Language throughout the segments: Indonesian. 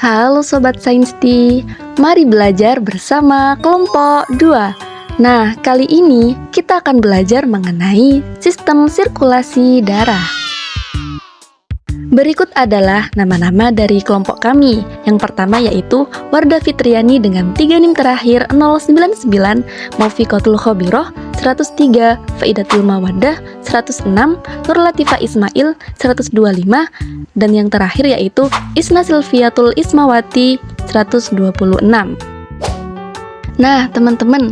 Halo Sobat Sainsti, mari belajar bersama kelompok 2. Nah, kali ini kita akan belajar mengenai sistem sirkulasi darah. Berikut adalah nama-nama dari kelompok kami. Yang pertama yaitu Wardah Fitriani dengan 3 NIM terakhir 099, Maufiqatul Khobiroh 103, Faidatul Mawaddah 106, Nur Latifah Ismail 125, dan yang terakhir yaitu Isna Silviatul Ismawati 126. Nah, teman-teman,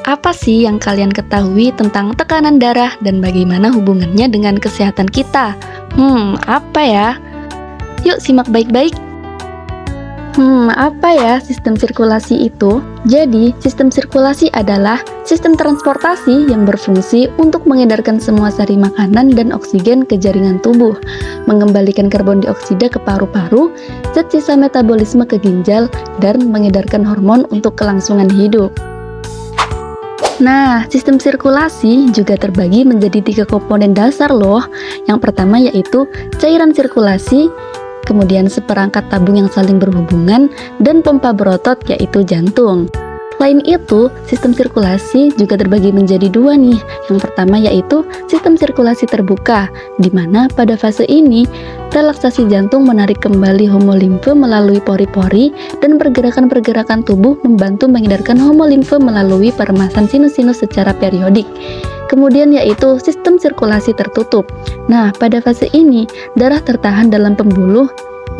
apa sih yang kalian ketahui tentang tekanan darah dan bagaimana hubungannya dengan kesehatan kita? Apa ya? Yuk simak baik-baik. Apa ya sistem sirkulasi itu? Jadi, sistem sirkulasi adalah sistem transportasi yang berfungsi untuk mengedarkan semua sari makanan dan oksigen ke jaringan tubuh, mengembalikan karbon dioksida ke paru-paru, zat sisa metabolisme ke ginjal, dan mengedarkan hormon untuk kelangsungan hidup. Nah, sistem sirkulasi juga terbagi menjadi 3 komponen dasar loh. Yang pertama yaitu cairan sirkulasi, kemudian seperangkat tabung yang saling berhubungan, dan pompa berotot yaitu jantung. Selain itu, sistem sirkulasi juga terbagi menjadi 2 nih. Yang pertama yaitu sistem sirkulasi terbuka, di mana pada fase ini relaksasi jantung menarik kembali homolimfe melalui pori-pori dan pergerakan-pergerakan tubuh membantu mengedarkan homolimfe melalui peremasan sinus-sinus secara periodik. Kemudian yaitu sistem sirkulasi tertutup. Nah, pada fase ini darah tertahan dalam pembuluh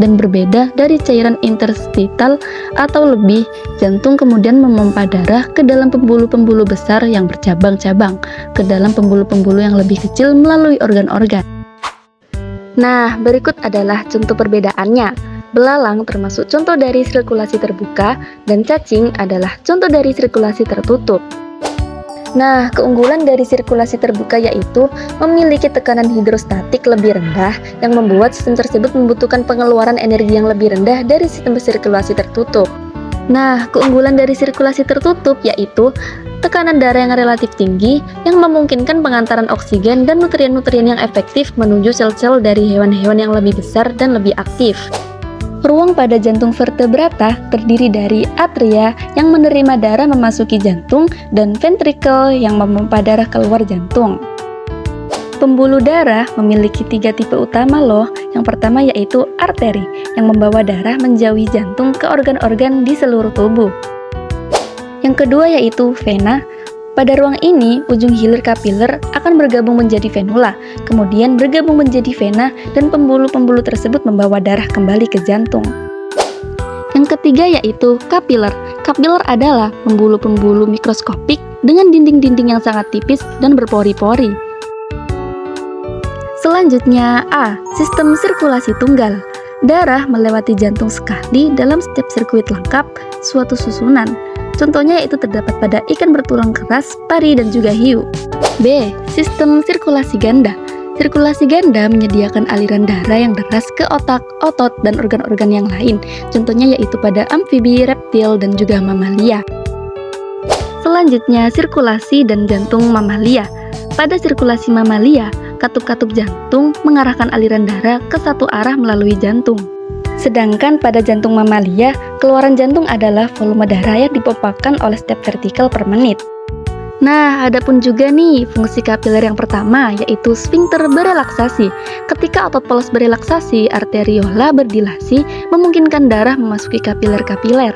dan berbeda dari cairan interstital atau lebih, jantung kemudian memompa darah ke dalam pembuluh-pembuluh besar yang bercabang-cabang, ke dalam pembuluh-pembuluh yang lebih kecil melalui organ-organ. Nah, berikut adalah contoh perbedaannya. Belalang termasuk contoh dari sirkulasi terbuka, dan cacing adalah contoh dari sirkulasi tertutup. Nah, keunggulan dari sirkulasi terbuka yaitu memiliki tekanan hidrostatik lebih rendah yang membuat sistem tersebut membutuhkan pengeluaran energi yang lebih rendah dari sistem sirkulasi tertutup. Nah, keunggulan dari sirkulasi tertutup yaitu tekanan darah yang relatif tinggi yang memungkinkan pengantaran oksigen dan nutrien-nutrien yang efektif menuju sel-sel dari hewan-hewan yang lebih besar dan lebih aktif. Ruang pada jantung vertebrata terdiri dari atria yang menerima darah memasuki jantung dan ventricle yang memompa darah keluar jantung. Pembuluh darah memiliki 3 tipe utama loh. Yang pertama yaitu arteri yang membawa darah menjauhi jantung ke organ-organ di seluruh tubuh. Yang kedua yaitu vena. Pada ruang ini, ujung hilir kapiler akan bergabung menjadi venula, kemudian bergabung menjadi vena, dan pembuluh-pembuluh tersebut membawa darah kembali ke jantung. Yang ketiga yaitu kapiler. Kapiler adalah pembuluh-pembuluh mikroskopik dengan dinding-dinding yang sangat tipis dan berpori-pori. Selanjutnya A. Sistem sirkulasi tunggal. Darah melewati jantung sekali dalam setiap sirkuit lengkap suatu susunan. Contohnya yaitu terdapat pada ikan bertulang keras, pari, dan juga hiu. B. Sistem sirkulasi ganda. Sirkulasi ganda menyediakan aliran darah yang deras ke otak, otot, dan organ-organ yang lain. Contohnya yaitu pada amfibi, reptil, dan juga mamalia. Selanjutnya, sirkulasi dan jantung mamalia. Pada sirkulasi mamalia, katup-katup jantung mengarahkan aliran darah ke satu arah melalui jantung. Sedangkan pada jantung mamalia, keluaran jantung adalah volume darah yang dipompakan oleh setiap vertikel per menit. Nah, adapun juga nih fungsi kapiler yang pertama yaitu sfinkter berelaksasi. Ketika otot polos berelaksasi, arteriola berdilasi memungkinkan darah memasuki kapiler-kapiler.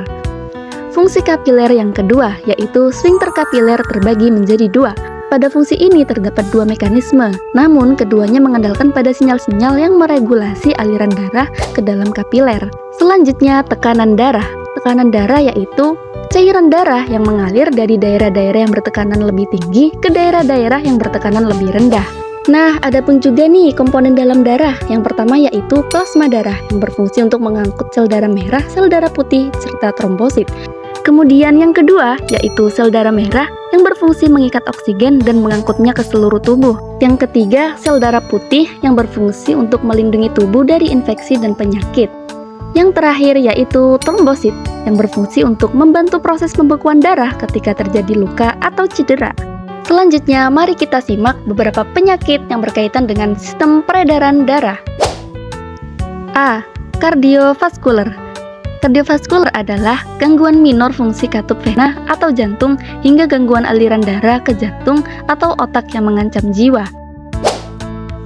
Fungsi kapiler yang kedua yaitu sfinkter kapiler terbagi menjadi 2. Pada fungsi ini terdapat 2 mekanisme, namun keduanya mengandalkan pada sinyal-sinyal yang meregulasi aliran darah ke dalam kapiler. Selanjutnya, tekanan darah. Tekanan darah yaitu cairan darah yang mengalir dari daerah-daerah yang bertekanan lebih tinggi ke daerah-daerah yang bertekanan lebih rendah. Nah, adapun juga nih komponen dalam darah. Yang pertama yaitu plasma darah yang berfungsi untuk mengangkut sel darah merah, sel darah putih, serta trombosit. Kemudian yang kedua yaitu sel darah merah yang berfungsi mengikat oksigen dan mengangkutnya ke seluruh tubuh. Yang ketiga, sel darah putih yang berfungsi untuk melindungi tubuh dari infeksi dan penyakit. Yang terakhir yaitu trombosit yang berfungsi untuk membantu proses pembekuan darah ketika terjadi luka atau cedera. Selanjutnya, mari kita simak beberapa penyakit yang berkaitan dengan sistem peredaran darah. A. Kardiovaskuler. Kardiovaskular adalah gangguan minor fungsi katup vena atau jantung hingga gangguan aliran darah ke jantung atau otak yang mengancam jiwa.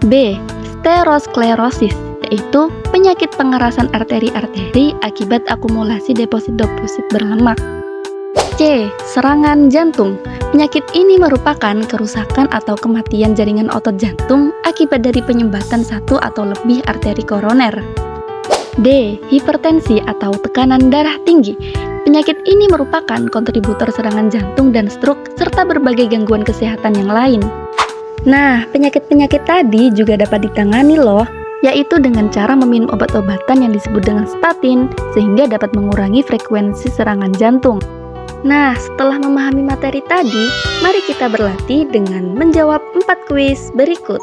B. Sterosklerosis, yaitu penyakit pengerasan arteri-arteri akibat akumulasi deposit-deposit berlemak. C. Serangan jantung. Penyakit ini merupakan kerusakan atau kematian jaringan otot jantung akibat dari penyumbatan satu atau lebih arteri koroner. D. Hipertensi atau tekanan darah tinggi. Penyakit ini merupakan kontributor serangan jantung dan stroke serta berbagai gangguan kesehatan yang lain. Nah, penyakit-penyakit tadi juga dapat ditangani loh, yaitu dengan cara meminum obat-obatan yang disebut dengan statin sehingga dapat mengurangi frekuensi serangan jantung. Nah, setelah memahami materi tadi, mari kita berlatih dengan menjawab 4 kuis berikut.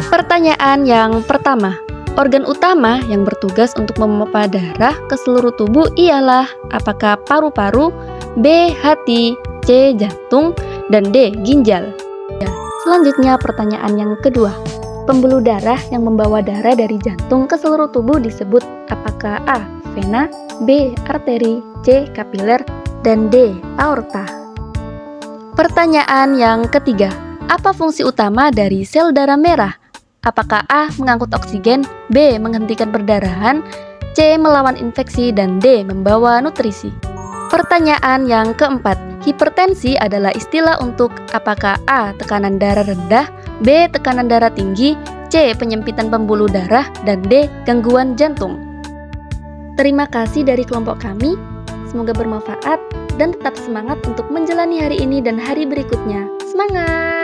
Pertanyaan yang pertama, organ utama yang bertugas untuk memompa darah ke seluruh tubuh ialah apakah paru-paru, B. hati, C. jantung, dan D. ginjal. Selanjutnya pertanyaan yang kedua, pembuluh darah yang membawa darah dari jantung ke seluruh tubuh disebut apakah A. vena, B. arteri, C. kapiler, dan D. aorta. Pertanyaan yang ketiga, apa fungsi utama dari sel darah merah? Apakah A. mengangkut oksigen, B. menghentikan perdarahan, C. melawan infeksi, dan D. membawa nutrisi? Pertanyaan yang keempat, hipertensi adalah istilah untuk apakah A. tekanan darah rendah, B. tekanan darah tinggi, C. penyempitan pembuluh darah, dan D. gangguan jantung. Terima kasih dari kelompok kami, semoga bermanfaat dan tetap semangat untuk menjalani hari ini dan hari berikutnya. Semangat!